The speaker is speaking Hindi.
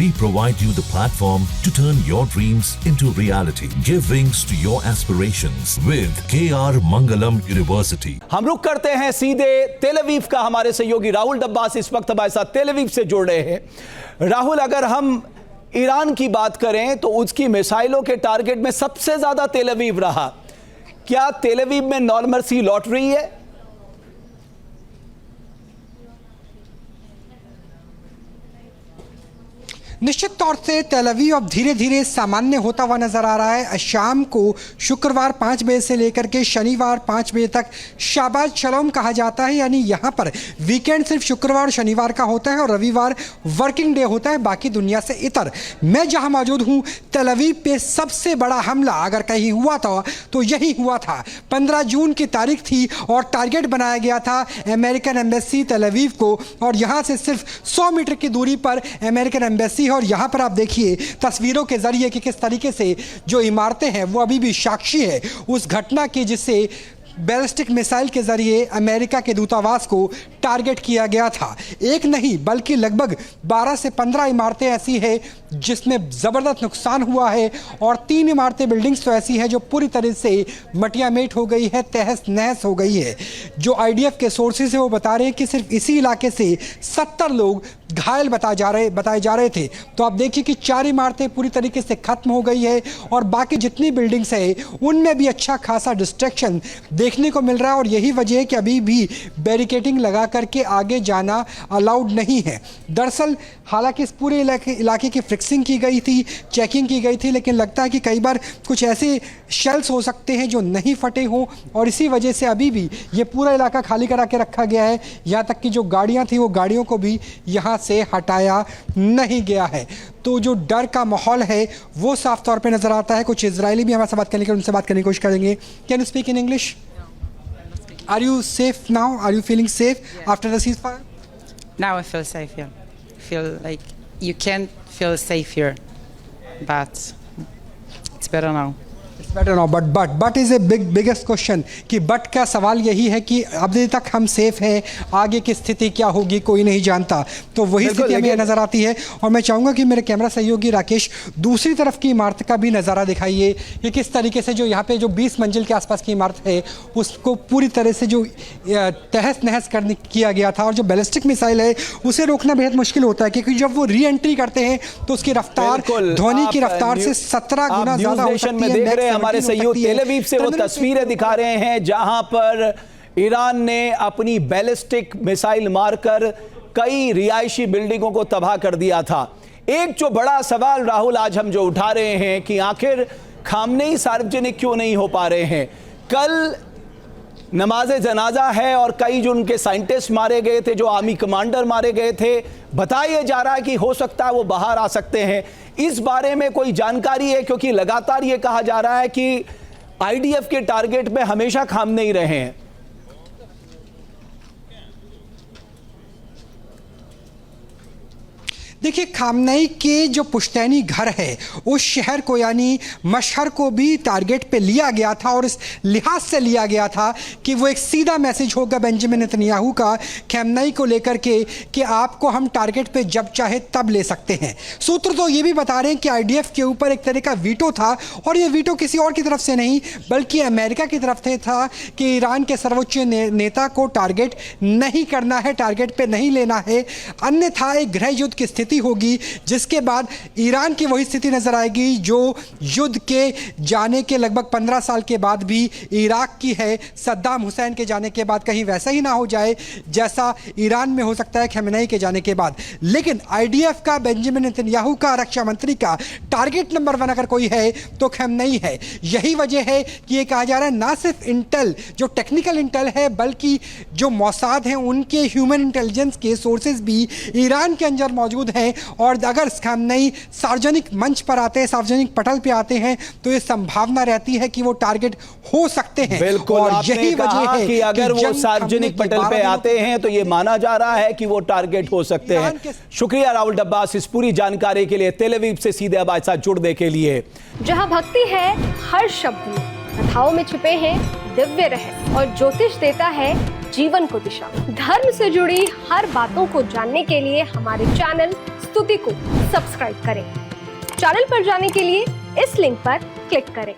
We provide you the platform to turn your dreams into reality. Give wings to your aspirations with KR Mangalam University. हम रुक करते हैं सीधे तेल अवीव का। हमारे सहयोगी राहुल डब्बास इस वक्त हमारे साथ तेल अवीव से जुड़ रहे हैं। राहुल, अगर हम ईरान की बात करें तो उसकी मिसाइलों के टारगेट में सबसे ज्यादा तेल अवीव रहा। क्या तेल अवीव में नॉर्मर्सी लौट रही है? निश्चित तौर से तेल अवीव अब धीरे धीरे सामान्य होता हुआ नजर आ रहा है। शाम को शुक्रवार 5 बजे से लेकर के शनिवार 5 बजे तक शाबाज शलोम कहा जाता है, यानी यहाँ पर वीकेंड सिर्फ शुक्रवार और शनिवार का होता है और रविवार वर्किंग डे होता है बाकी दुनिया से इतर। मैं जहाँ मौजूद हूँ तेल अवीव पे सबसे बड़ा हमला अगर कहीं हुआ था तो यही हुआ था। 15 जून की तारीख थी और टारगेट बनाया गया था अमेरिकन एम्बेसी तेल अवीव को, और यहाँ से सिर्फ 100 मीटर की दूरी पर अमेरिकन एम्बेसी। और यहाँ पर आप देखिए तस्वीरों के जरिए कि किस तरीके से जो इमारतें हैं वो अभी भी साक्षी है उस घटना की जिससे बैलिस्टिक मिसाइल के जरिए अमेरिका के दूतावास को टारगेट किया गया था। एक नहीं बल्कि लगभग 12 से 15 इमारतें ऐसी है जिसमें ज़बरदस्त नुकसान हुआ है और 3 इमारतें बिल्डिंग्स तो ऐसी है जो पूरी तरह से मटियामेट हो गई है, तहस नहस हो गई है। जो आईडीएफ के सोर्सेज है वो बता रहे हैं कि सिर्फ इसी इलाके से 70 लोग घायल बताए जा रहे थे। तो आप देखिए कि 4 इमारतें पूरी तरीके से खत्म हो गई है और बाकी जितनी बिल्डिंग्स है उनमें भी अच्छा खासा डिस्ट्रैक्शन देखने को मिल रहा है। और यही वजह है कि अभी भी बैरिकेडिंग लगा करके आगे जाना अलाउड नहीं है। दरअसल हालांकि इस पूरे इलाके की फिक्सिंग की गई थी, चेकिंग की गई थी, लेकिन लगता है कि कई बार कुछ ऐसे शेल्स हो सकते हैं जो नहीं फटे हों और इसी वजह से अभी भी ये पूरा इलाका खाली करा के रखा गया है। यहाँ तक कि जो गाड़ियाँ थी वो गाड़ियों को भी यहाँ से हटाया नहीं गया है। तो जो डर का माहौल है वो साफ तौर पे नजर आता है। कुछ इजरायली भी हमारे से बात करने के उनसे बात करने की कोशिश करेंगे। Can you speak in English? Are you safe now? Are you feeling safe after the ceasefire? Now I feel safe, yeah. I feel like you can't feel safe here, but it's better now. It's better now, but is a biggest question कि बट का सवाल यही है कि अभी तक हम सेफ हैं, आगे की स्थिति क्या होगी कोई नहीं जानता। तो वही स्थिति हमें नजर आती है। और मैं चाहूँगा कि मेरे कैमरा सहयोगी राकेश दूसरी तरफ की इमारत का भी नज़ारा दिखाइए कि किस तरीके से जो यहाँ पे जो 20 मंजिल के आसपास की इमारत है उसको पूरी तरह से जो तहस नहस किया गया था। और जो बैलिस्टिक मिसाइल है उसे रोकना बेहद मुश्किल होता है क्योंकि जब वो री एंट्री करते हैं तो उसकी रफ्तार ध्वनि की रफ्तार से 17 गुना ज़्यादा हो सकती है। हमारे सहयोगी तेल अवीव से वो तस्वीरें दिखा रहे हैं जहां पर ईरान ने अपनी बैलिस्टिक मिसाइल मारकर कई रिहायशी बिल्डिंगों को तबाह कर दिया था। एक जो बड़ा सवाल राहुल आज हम जो उठा रहे हैं कि आखिर खामनेई सार्वजनिक क्यों नहीं हो पा रहे हैं। कल नमाज जनाजा है और कई जो उनके साइंटिस्ट मारे गए थे, जो आर्मी कमांडर मारे गए थे, बताया जा रहा है कि हो सकता है वो बाहर आ सकते हैं। इस बारे में कोई जानकारी है? क्योंकि लगातार ये कहा जा रहा है कि आईडीएफ के टारगेट में हमेशा खामनेई रहे हैं। देखिए खामनेई के जो पुश्तैनी घर है उस शहर को यानी मशहर को भी टारगेट पे लिया गया था और इस लिहाज से लिया गया था कि वो एक सीधा मैसेज होगा बेंजामिन नेतन्याहू का खामनेई को लेकर के कि आपको हम टारगेट पे जब चाहे तब ले सकते हैं। सूत्र तो ये भी बता रहे हैं कि आईडीएफ के ऊपर एक तरह का वीटो था और ये वीटो किसी और की तरफ से नहीं बल्कि अमेरिका की तरफ से था कि ईरान के सर्वोच्च नेता को टारगेट नहीं करना है, टारगेट पे नहीं लेना है, अन्यथा एक गृह युद्ध की स्थिति होगी जिसके बाद ईरान की वही स्थिति नजर आएगी जो युद्ध के जाने के लगभग 15 साल के बाद भी इराक की है। सद्दाम हुसैन के जाने के बाद कहीं वैसा ही ना हो जाए जैसा ईरान में हो सकता है खामेनेई के जाने के बाद। लेकिन आईडीएफ का बेंजामिन नेतन्याहू का रक्षा मंत्री का टारगेट नंबर 1 अगर कोई है तो खामेनेई है। यही वजह है कि ये कहा जा रहा है ना सिर्फ इंटेल जो टेक्निकल इंटेल है बल्कि जो मौसाद हैं उनके ह्यूमन इंटेलिजेंस के सोर्सेज भी ईरान के अंदर मौजूद हैं। और अगर खामेनेई सार्वजनिक मंच पर आते हैं, सार्वजनिक पटल पे आते हैं तो ये संभावना रहती है कि वो टारगेट हो सकते हैं। बिल्कुल, और आपने यही वजह है कि अगर वो सार्वजनिक पटल पे आते हैं तो ये माना जा रहा है कि वो टारगेट हो सकते हैं। शुक्रिया राहुल डब्बास इस पूरी जानकारी के लिए, तेल अवीव से सीधे हमारे साथ जुड़ने के लिए। जहां भक्ति है हर शब्द में, कथाओं में छुपे हैं दिव्य रहस्य और ज्योतिष देता है जीवन को दिशा। धर्म से जुड़ी हर बातों को जानने के लिए हमारे चैनल प्रस्तुति को सब्सक्राइब करें। चैनल पर जाने के लिए इस लिंक पर क्लिक करें।